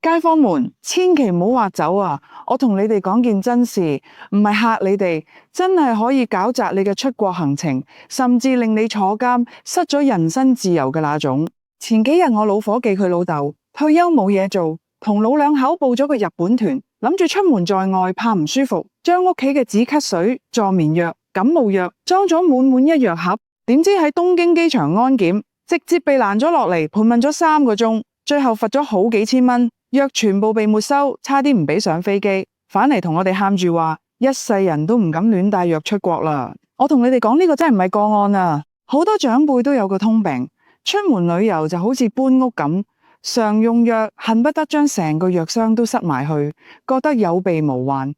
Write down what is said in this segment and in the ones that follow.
街坊們，千祈唔好話走啊！我同你哋講件真事，唔係嚇你哋，真係可以搞砸你嘅出國行程，甚至令你坐監，失咗人身自由嘅那種。前幾日我老伙計佢老豆退休冇嘢做，同老兩口報咗個日本團，諗住出門在外怕唔舒服，將屋企嘅止咳水、助眠藥、感冒藥裝咗滿滿一藥盒，點知喺東京機場安檢，直接被攔咗落嚟，盤問咗3個鐘，最後罰咗好幾千蚊。藥全部被沒收，差啲唔俾上飛機，返嚟同我哋喊住話，一世人都唔敢亂帶藥出國啦。我同你哋講呢個真係唔係個案啊，好多長輩都有個通病，出門旅遊就好似搬屋咁，常用藥恨不得將成個藥箱都塞埋去，覺得有備無患。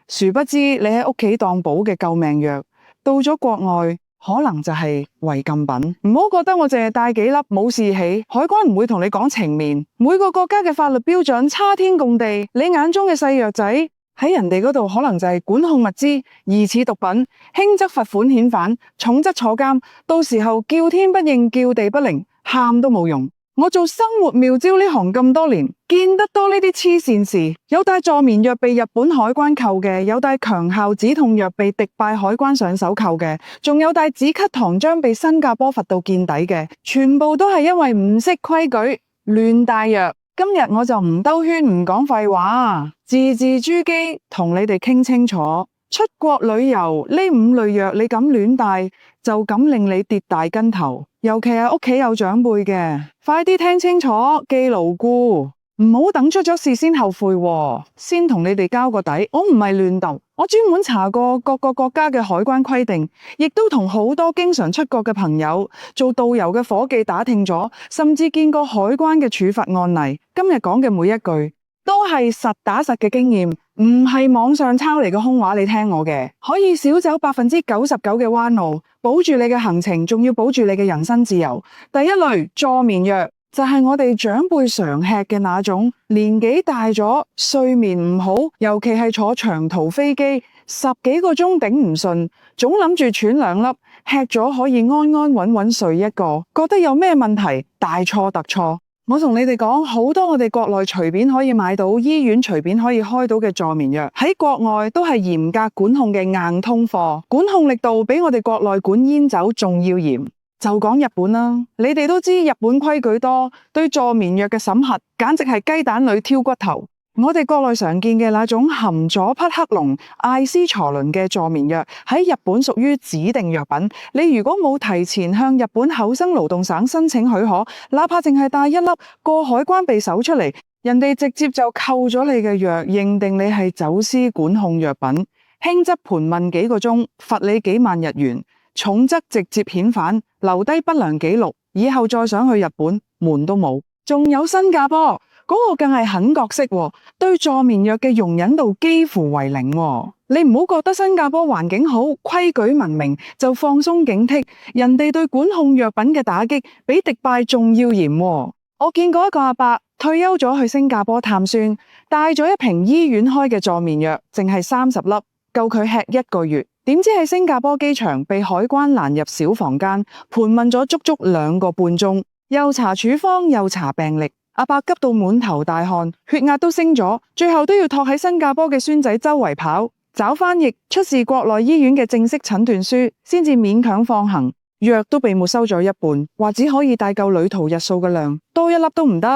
殊不知你喺屋企當寶嘅救命藥，到咗國外可能就係違禁品。唔好覺得我淨係帶幾粒冇事起，海關唔會同你講情面。每個國家嘅法律標準差天共地，你眼中嘅細藥仔喺人哋嗰度可能就係管控物資、疑似毒品，輕則罰款遣返，重則坐監。到時候叫天不應，叫地不靈，喊都冇用。我做生活妙招呢行咁多年，見得多呢啲黐線事，有帶助眠藥被日本海關扣嘅，有帶強效止痛藥被迪拜海關上手扣嘅，仲有帶止咳糖漿被新加坡罰到見底嘅，全部都係因為唔識規矩，亂帶藥。今日我就唔兜圈唔講廢話，字字珠璣同你哋傾清楚。出國旅遊呢5類藥你敢亂帶，就敢令你跌大跟頭。尤其係屋企有長輩嘅，快啲聽清楚，記牢固，唔好等出咗事先後悔喎。先同你哋交個底，我唔係亂鬥，我專門查過各個國家嘅海關規定，亦都同好多經常出國嘅朋友、做導遊嘅伙計打聽咗，甚至見過海關嘅處罰案例。今日講嘅每一句都係實打實嘅經驗，唔係網上抄嚟嘅空話。你聽我嘅，可以少走99%嘅彎路，保住你嘅行程，仲要保住你嘅人身自由。第一類助眠藥就係我哋長輩常吃嘅那種，年紀大咗，睡眠唔好，尤其係坐長途飛機10幾個鐘頂唔順，總諗住喘2粒，吃咗可以安安穩穩睡一個，覺得有咩問題？大錯特錯。我同你哋講，好多我哋國內隨便可以買到，醫院隨便可以開到嘅助眠藥，喺國外都係嚴格管控嘅硬通貨，管控力度比我哋國內管煙酒仲要嚴。就講日本啦，你哋都知日本規矩多，對助眠藥嘅審核簡直係雞蛋裏挑骨頭。我哋國內常見嘅那種含佐匹克隆、艾司唑崙嘅助眠藥喺日本屬於指定藥品，你如果冇提前向日本厚生勞動省申請許可，哪怕淨係帶1粒過海關被搜出嚟，人哋直接就扣咗你嘅藥，認定你係走私管控藥品，輕則盤問幾個鐘，罰你幾萬日元，重則直接遣返，留低不良記錄，以後再想去日本門都冇。仲有新加坡嗰個更係狠角色，對助眠藥嘅容忍度幾乎為零。你唔好覺得新加坡環境好、規矩文明就放鬆警惕，人哋對管控藥品嘅打擊比迪拜仲要嚴。我見過一個阿伯退休咗去新加坡探孫，帶咗一瓶醫院開嘅助眠藥，淨係30粒，夠佢吃1個月。點知喺新加坡機場被海關攔入小房間，盤問咗足足2個半鐘，又查處方又查病歷。阿伯急到滿頭大汗，血壓都升咗，最後都要託喺新加坡嘅孫仔周圍跑，找翻譯，出示國內醫院嘅正式診斷書，先至勉強放行。藥都被沒收咗一半，話只可以帶夠旅途日數嘅量，多1粒都唔得。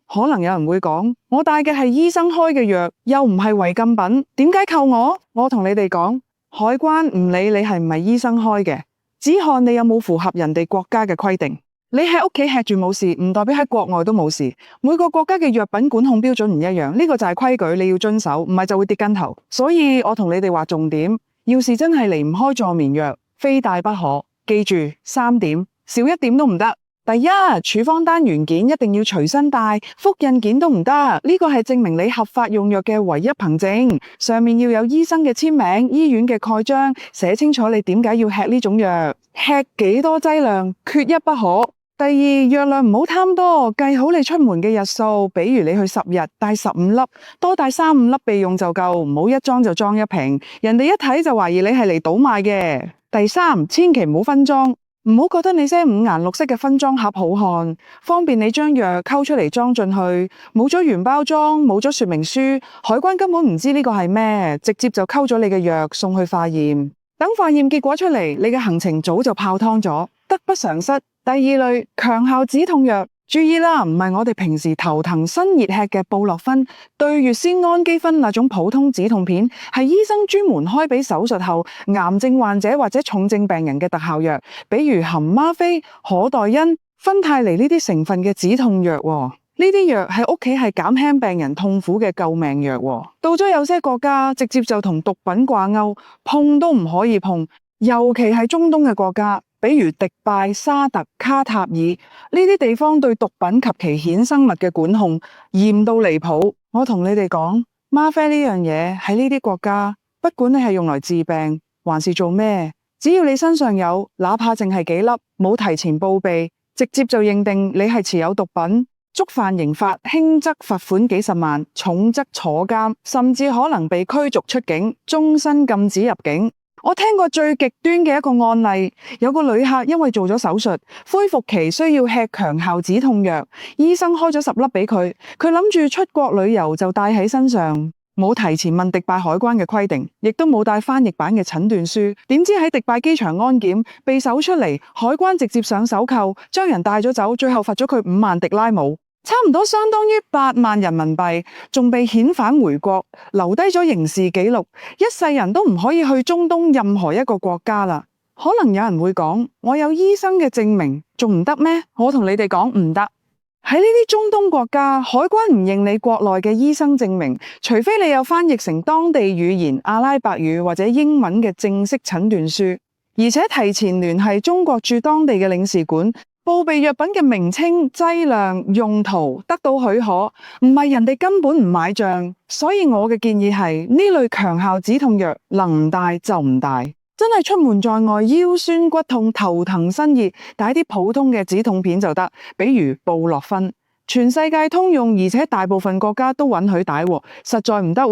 可能有人會講，我帶嘅係醫生開嘅藥，又唔係違禁品，點解扣我？我同你哋講，海關唔理你係唔係醫生開嘅，只看你有冇符合人哋國家嘅規定。你喺屋企吃住冇事，唔代表喺國外都冇事。每個國家嘅藥品管控標準唔一樣，呢個就係規矩，你要遵守，唔係就會跌跟頭。所以我同你哋話重點，要是真係離唔開助眠藥，非帶不可。記住3點，少1點都唔得。第一，處方單原件一定要隨身帶，複印件都唔得。呢個係證明你合法用藥嘅唯一憑證，上面要有醫生嘅簽名、醫院嘅蓋章，寫清楚你點解要吃呢種藥，吃幾多劑量，缺一不可。第二，藥量唔好貪多，計好你出門嘅日數，比如你去10日帶15粒，多帶3-5粒備用就夠，唔好一裝就裝1瓶，人哋一睇就懷疑你係嚟倒賣嘅。第三，千祈唔好分裝，唔好覺得你些五顏六色嘅分裝盒好看，方便你將藥溝出嚟裝進去，冇咗原包裝，冇咗說明書，海關根本唔知呢個係咩，直接就溝咗你嘅藥送去化驗。等化驗結果出嚟，你嘅行程早就泡湯咗，得不償失。第二類強效止痛藥，注意啦，唔係我哋平時頭疼辛熱吃嘅布洛芬、對乙酰氨基酚那種普通止痛片，係醫生專門開俾手術後癌症患者或者重症病人嘅特效藥，比如含嗎啡、可待因、芬太尼呢啲成分嘅止痛藥。呢啲藥喺屋企係減輕病人痛苦嘅救命藥。到咗有些國家，直接就同毒品掛鈎，碰都唔可以碰，尤其係中東嘅國家。比如迪拜、沙特、卡塔爾呢啲地方對毒品及其衍生物嘅管控嚴到離譜。我同你哋講，嗎啡呢樣嘢喺呢啲國家，不管你係用來治病還是做咩，只要你身上有，哪怕淨係幾粒，冇提前報備，直接就認定你係持有毒品，觸犯刑法，輕則罰款幾十萬，重則坐監，甚至可能被驅逐出境，終身禁止入境。我聽過最極端嘅一個案例，有個旅客因為做咗手術，恢復期需要吃強效止痛藥，醫生開咗10粒俾佢，佢諗住出國旅遊就帶喺身上，冇提前問迪拜海關嘅規定，亦都冇帶翻譯版嘅診斷書，點知喺迪拜機場安檢被搜出嚟，海關直接上手扣，將人帶咗走，最後罰咗佢5萬迪拉姆。差唔多相當於8萬人民幣，仲被遣返回國，留低咗刑事記錄，一世人都唔可以去中東任何一個國家啦。可能有人會講，我有醫生嘅證明，仲唔得咩？我同你哋講唔得。喺呢啲中東國家，海關唔認你國內嘅醫生證明，除非你有翻譯成當地語言、阿拉伯語或者英文嘅正式診斷書，而且提前聯繫中國駐當地嘅領事館，報備藥品嘅名稱、劑量、用途，得到許可，唔係人哋根本唔買賬。所以我嘅建議係呢類強效止痛藥能唔帶就唔帶，真係出門在外腰酸骨痛、頭疼身熱，帶啲普通嘅止痛片就得，比如布洛芬，全世界通用，而且大部分國家都允許帶，實在唔得，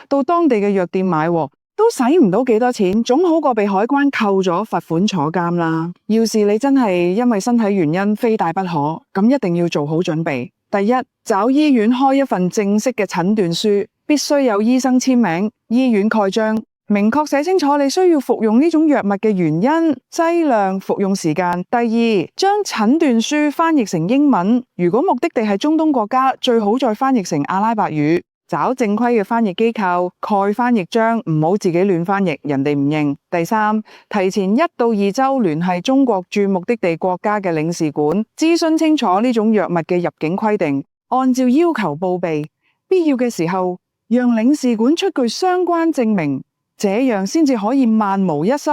到當地嘅藥店買。都使唔到幾多錢，總好過被海關扣咗罰款坐監啦。要是你真係因為身體原因非帶不可，咁一定要做好準備。第一，找醫院開一份正式嘅診斷書，必須有醫生簽名、醫院蓋章，明確寫清楚你需要服用呢種藥物嘅原因、劑量、服用時間。第二，將診斷書翻譯成英文，如果目的地係中東國家，最好再翻譯成阿拉伯語。找正規嘅翻譯機構蓋翻譯章，唔好自己亂翻譯，人哋唔認。第三，提前1到2周聯繫中國駐目的地國家嘅領事館，諮詢清楚呢種藥物嘅入境規定，按照要求報備，必要嘅時候讓領事館出具相關證明，這樣先至可以萬無一失。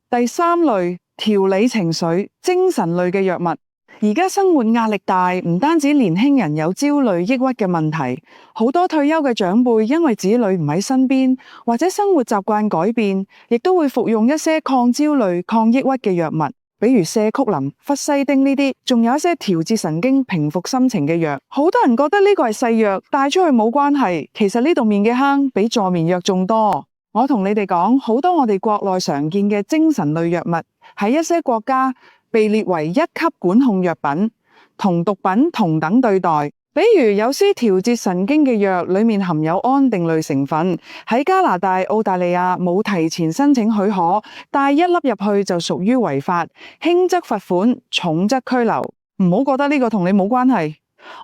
第三類，調理情緒、精神類嘅藥物。而家生活壓力大，唔單止年輕人有焦慮、抑鬱嘅問題，好多退休嘅長輩因為子女唔喺身邊，或者生活習慣改變，亦都會服用一些抗焦慮、抗抑鬱嘅藥物，比如社曲林、氟西汀呢啲，仲有一些調節神經、平復心情嘅藥。好多人覺得呢個係細藥，帶出去冇關係，其實呢度面嘅坑比助眠藥仲多。我同你哋講，好多我哋國內常見嘅精神類藥物，喺一些國家被列為1級管控藥品，同毒品同等對待。比如有些調節神經嘅藥裏面含有安定類成分，喺加拿大、澳大利亞冇提前申請許可，帶1粒入去就屬於違法，輕則罰款，重則拘留。唔好覺得呢個同你冇關係。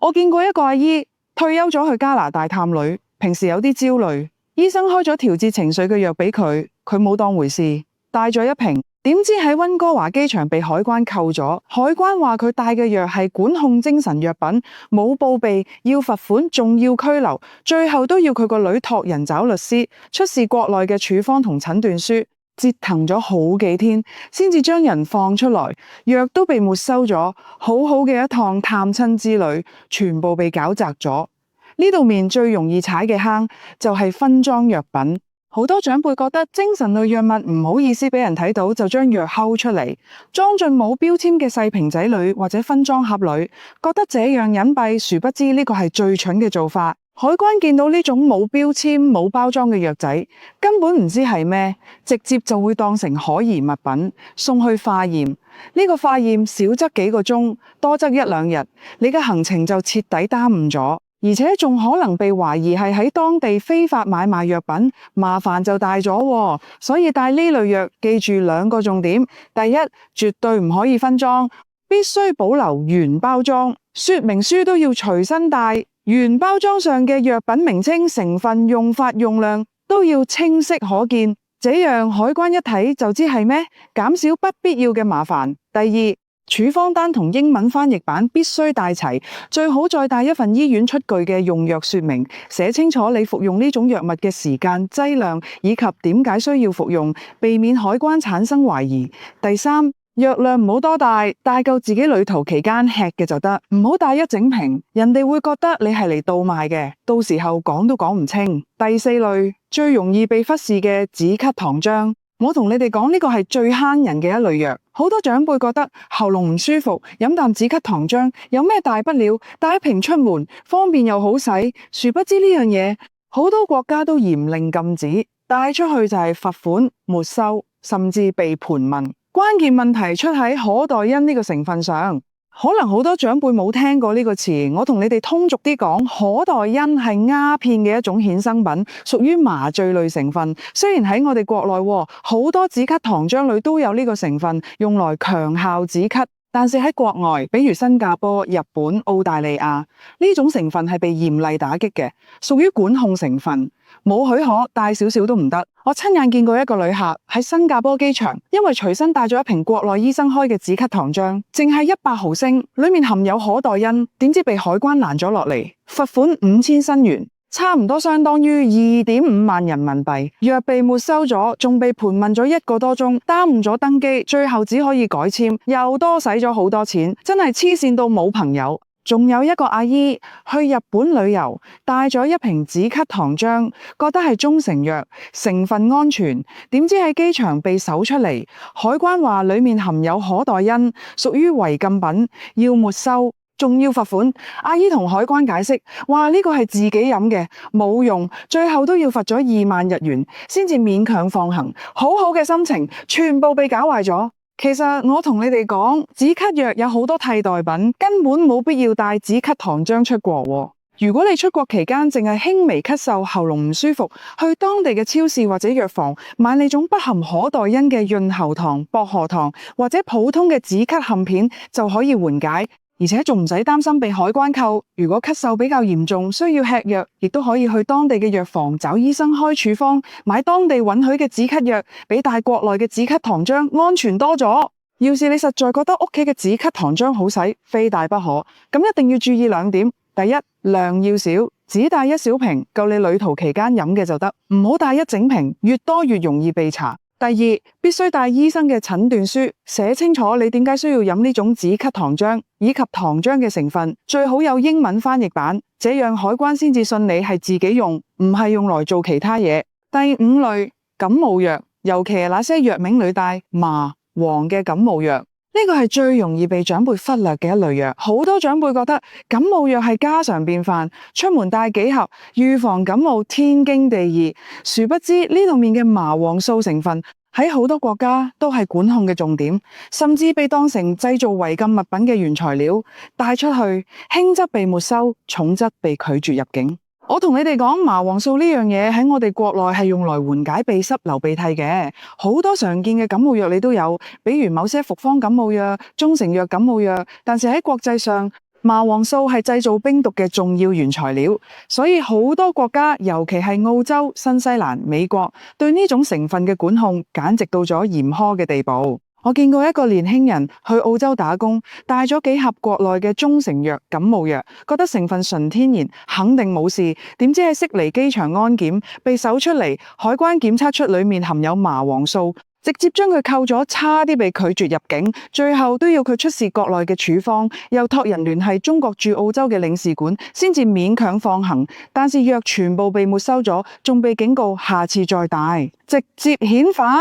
我見過一個阿姨退休咗去加拿大探女，平時有啲焦慮，醫生開咗調節情緒嘅藥俾佢，佢冇當回事，帶咗一瓶。點知喺溫哥華機場被海關扣咗，海關話佢帶嘅藥係管控精神藥品，冇報備，要罰款，仲要拘留，最後都要佢個女託人找律師，出示國內嘅處方同診斷書，折騰咗好幾天，先至將人放出來，藥都被沒收咗，好好嘅一趟探親之旅，全部被搞砸咗。呢度面最容易踩嘅坑就係分裝藥品。好多長輩覺得精神類藥物唔好意思俾人睇到，就將藥摳出嚟，裝進冇標籤嘅細瓶仔裏或者分裝盒裏，覺得這樣隱蔽，殊不知呢個係最蠢嘅做法。海關見到呢種冇標籤冇包裝嘅藥仔，根本唔知係咩，直接就會當成可疑物品送去化驗，呢個化驗少則幾個鐘，多則一兩日，你嘅行程就徹底耽誤咗，而且仲可能被懷疑係喺當地非法買賣藥品，麻煩就大咗喎。所以帶呢類藥，記住兩個重點：第一，絕對唔可以分裝，必須保留原包裝，說明書都要隨身帶，原包裝上嘅藥品名稱、成分、用法、用量都要清晰可見，這樣海關一睇就知係咩，減少不必要嘅麻煩。第二，處方單同英文翻譯版必須帶齊，最好再帶一份醫院出具嘅用藥說明，寫清楚你服用呢種藥物嘅時間、劑量以及點解需要服用，避免海關產生懷疑。第三，藥量唔好多帶夠自己旅途期間吃嘅就得，唔好帶一整瓶，人哋會覺得你係嚟倒賣嘅，到時候講都講唔清。第四類，最容易被忽視嘅止咳糖漿，我同你哋講呢個係最慳人嘅一類藥。好多長輩覺得喉嚨唔舒服，飲啖止咳糖漿有咩大不了，帶一瓶出門方便又好使。殊不知呢樣嘢好多國家都嚴令禁止，帶出去就係罰款、沒收，甚至被盤問。關鍵問題出喺可待因呢個成分上。可能好多長輩冇聽過呢個詞，我同你哋通俗啲講，可待因係鴉片嘅一種衍生品，屬於麻醉類成分。雖然喺我哋國內好多止咳糖漿裏都有呢個成分，用來強效止咳，但是喺國外，比如新加坡、日本、澳大利亞，呢種成分係被嚴厲打擊嘅，屬於管控成分，冇許可帶少少都唔得。我親眼見過一個旅客喺新加坡機場，因為隨身帶咗一瓶國內醫生開嘅止咳糖漿，淨係100毫升，裏面含有可待因，點知被海關攔咗落嚟，罰款5000新元，差唔多相當於2.5萬人民幣。藥被沒收咗，仲被盤問咗1個多鐘，耽誤咗登機，最後只可以改簽，又多使咗好多錢，真係黐線到冇朋友。仲有一個阿姨去日本旅遊，帶咗一瓶止咳糖漿，覺得係中成藥，成分安全，點知喺機場被搜出嚟，海關話裡面含有可待因，屬於違禁品，要沒收，仲要罰款。阿姨同海關解釋話呢個係自己飲嘅，冇用，最後都要罰咗2萬日元，先至勉強放行。好好嘅心情，全部被搞壞咗。其實我同你哋講，止咳藥有好多替代品，根本冇必要帶止咳糖漿出國。如果你出國期間淨係輕微咳嗽、喉嚨唔舒服，去當地嘅超市或者藥房買你種不含可待因嘅潤喉糖、薄荷糖或者普通嘅止咳含片就可以緩解，而且仲唔使擔心被海關扣。如果咳嗽比較嚴重，需要吃藥，亦都可以去當地嘅藥房找醫生開處方，買當地允許嘅止咳藥，比帶國內嘅止咳糖漿安全多咗。要是你實在覺得屋企嘅止咳糖漿好使，非帶不可，咁一定要注意2點。第一，量要少，只帶1小瓶，夠你旅途期間飲嘅就得，唔好帶一整瓶，越多越容易被查。第二，必須帶醫生嘅診斷書，寫清楚你點解需要飲呢種止咳糖漿，以及糖漿嘅成分，最好有英文翻譯版，這樣海關先至信你係自己用，唔係用來做其他嘢。第5類，感冒藥，尤其係那些藥名裏帶麻、黃嘅感冒藥，呢個係最容易被長輩忽略嘅一類藥。好多長輩覺得感冒藥係家常便飯，出門帶幾盒，預防感冒天經地義。殊不知呢度面嘅麻黃素成分喺好多國家都係管控嘅重點，甚至被當成製造違禁物品嘅原材料帶出去，輕則被沒收，重則被拒絕入境。我同你哋講，麻黃素呢樣嘢喺我哋國內係用來緩解鼻濕流鼻涕嘅，好多常見嘅感冒藥你都有，比如某些複方感冒藥、中成藥感冒藥，但是喺國際上，麻黃素係製造冰毒嘅重要原材料，所以好多國家，尤其係澳洲、新西蘭、美國，對呢種成分嘅管控簡直到咗嚴苛嘅地步。我見過一個年輕人去澳洲打工，帶咗幾盒國內嘅中成藥感冒藥，覺得成分純天然，肯定冇事。點知喺悉尼機場安檢被搜出嚟，海關檢測出裡面含有麻黃素，直接將佢扣咗，差啲被拒絕入境。最後都要佢出示國內嘅處方，又託人聯繫中國駐澳洲嘅領事館，先至勉強放行。但是藥全部被沒收咗，仲被警告下次再帶，直接遣返。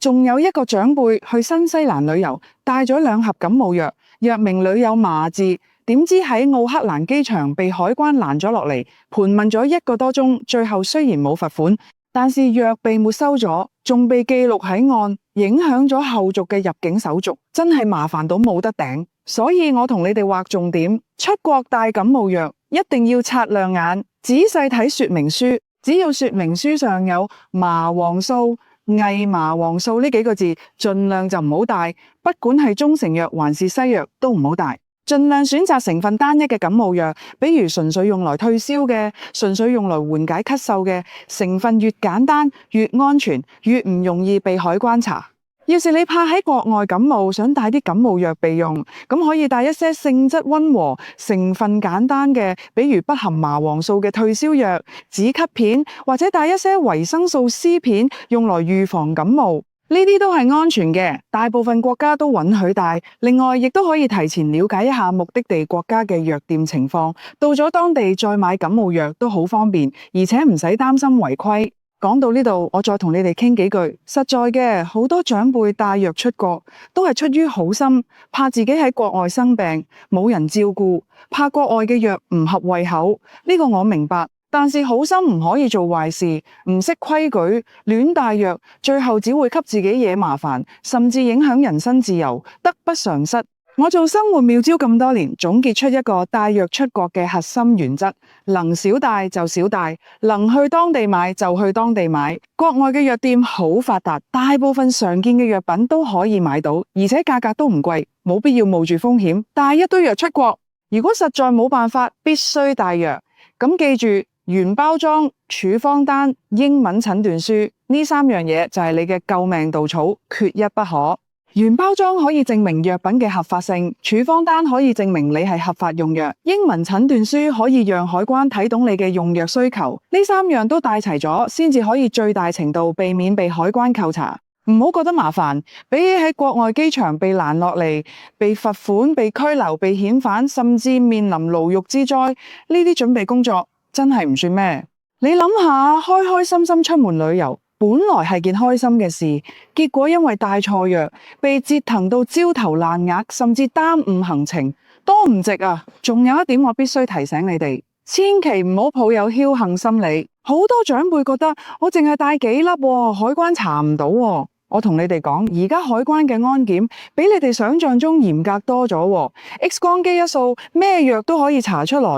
仲有一個長輩去新西蘭旅遊，帶咗2盒感冒藥，藥名裏有麻字，點知喺奧克蘭機場被海關攔咗落嚟，盤問咗1個多鐘，最後雖然冇罰款，但是藥被沒收咗，仲被記錄喺案，影響咗後續嘅入境手續，真係麻煩到冇得頂。所以我同你哋劃重點，出國帶感冒藥一定要擦亮眼，仔細睇說明書。只要說明書上有麻黃素、偽麻黃素呢幾個字，盡量就唔好帶。不管係中成藥還是西藥都唔好帶。盡量選擇成分單一嘅感冒藥，比如純粹用來退燒嘅、純粹用來緩解咳嗽嘅，成分越簡單越安全，越唔容易被海關查。要是你怕喺國外感冒，想帶啲感冒藥備用，咁可以帶一些性質溫和、成分簡單嘅，比如不含麻黃素嘅退燒藥、止咳片，或者帶一些維生素 C 片，用來預防感冒。呢啲都係安全嘅，大部分國家都允許帶。另外，亦都可以提前了解一下目的地國家嘅藥店情況，到咗當地再買感冒藥都好方便，而且唔使擔心違規。講到呢度，我再同你哋傾幾句。實在嘅，好多長輩帶藥出國，都係出於好心，怕自己喺國外生病，冇人照顧，怕國外嘅藥唔合胃口。呢個我明白。但是好心唔可以做壞事，唔識規矩，亂帶藥，最後只會給自己惹麻煩，甚至影響人身自由，得不償失。我做生活妙招咁多年，總結出一個帶藥出國嘅核心原則：能少帶就少帶，能去當地買就去當地買。國外嘅藥店好發達，大部分常見嘅藥品都可以買到，而且價格都唔貴，冇必要冒住風險帶一堆藥出國。如果實在冇辦法，必須帶藥，咁記住，原包裝、處方單、英文診斷書呢三樣嘢就係你嘅救命稻草，缺一不可。原包裝可以證明藥品嘅合法性，處方單可以證明你係合法用藥，英文診斷書可以讓海關睇懂你嘅用藥需求。呢三樣都帶齊咗，先至可以最大程度避免被海關扣查。唔好覺得麻煩，比起喺國外機場被攔落嚟、被罰款、被拘留、被遣返，甚至面臨牢獄之災，呢啲準備工作真係唔算咩。你諗下，開開心心出門旅遊，本來係件開心嘅事，結果因為帶錯藥，被折騰到焦頭爛額，甚至耽誤行程，多唔值啊！仲有一點我必須提醒你哋，千祈唔好抱有僥倖心理。好多長輩覺得我淨係帶幾粒，海關查唔到。我同你哋講，而家海關嘅安檢比你哋想象中嚴格多咗，X 光機一掃，咩藥都可以查出來。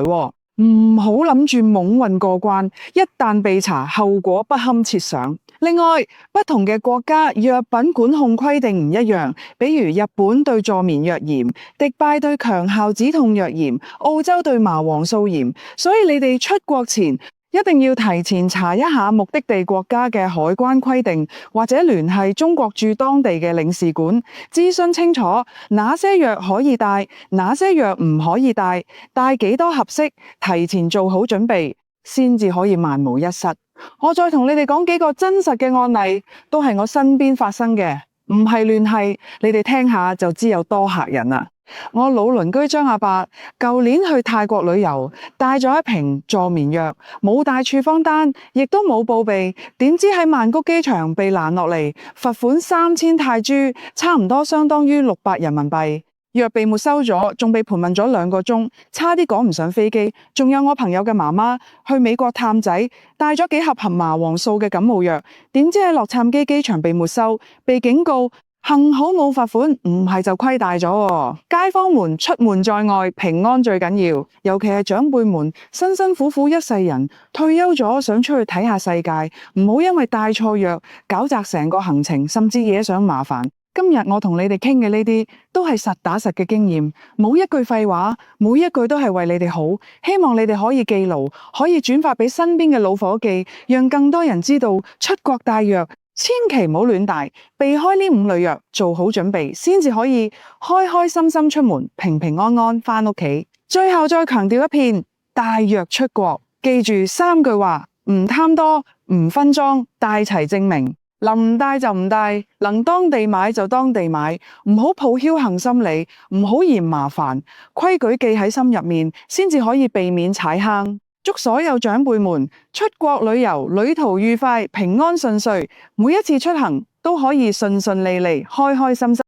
唔好諗住懵運過關，一旦被查，後果不堪設想。另外，不同嘅國家藥品管控規定唔一樣，比如日本對助眠藥嚴，迪拜對強效止痛藥嚴，澳洲對麻黃素嚴，所以你哋出國前一定要提前查一下目的地國家嘅海關規定，或者聯繫中國駐當地嘅領事館，諮詢清楚哪些藥可以帶，哪些藥唔可以帶，帶幾多合適，提前做好準備，先至可以萬無一失。我再同你哋講幾個真實嘅案例，都係我身邊發生嘅，唔係亂係，你哋聽下就知有多嚇人啦。我老鄰居張阿伯舊年去泰國旅遊，帶咗一瓶助眠藥，冇帶處方單，亦都冇報備，點知喺曼谷機場被攔落嚟，罰款3000泰銖，差唔多相當於600人民幣。藥被沒收咗，仲被盤問咗2個鐘，差啲趕唔上飛機。仲有我朋友嘅媽媽去美國探仔，帶咗幾盒含麻黃素嘅感冒藥，點知喺洛杉磯機場被沒收，被警告。幸好冇罰款，唔係就虧大咗。街坊們出門在外，平安最緊要，尤其係長輩們辛辛苦苦一世人，退休咗想出去睇下世界，唔好因為帶錯藥搞砸成個行程，甚至惹上麻煩。今日我同你哋傾嘅呢啲都係實打實嘅經驗，冇一句廢話，每一句都係為你哋好。希望你哋可以記牢，可以轉發俾身邊嘅老伙計，讓更多人知道出國帶藥千祈唔好亂帶，避開呢5類藥，做好準備，先至可以開開心心出門，平平安安返屋企。最後再強調一遍，帶藥出國，記住3句話：唔貪多，唔分裝，帶齊證明。能唔帶就唔帶，能當地買就當地買，唔好抱僥倖心理，唔好嫌麻煩，規矩記喺心入面，先至可以避免踩坑。祝所有長輩們出國旅遊，旅途愉快，平安順遂，每一次出行都可以順順利利，開開心心。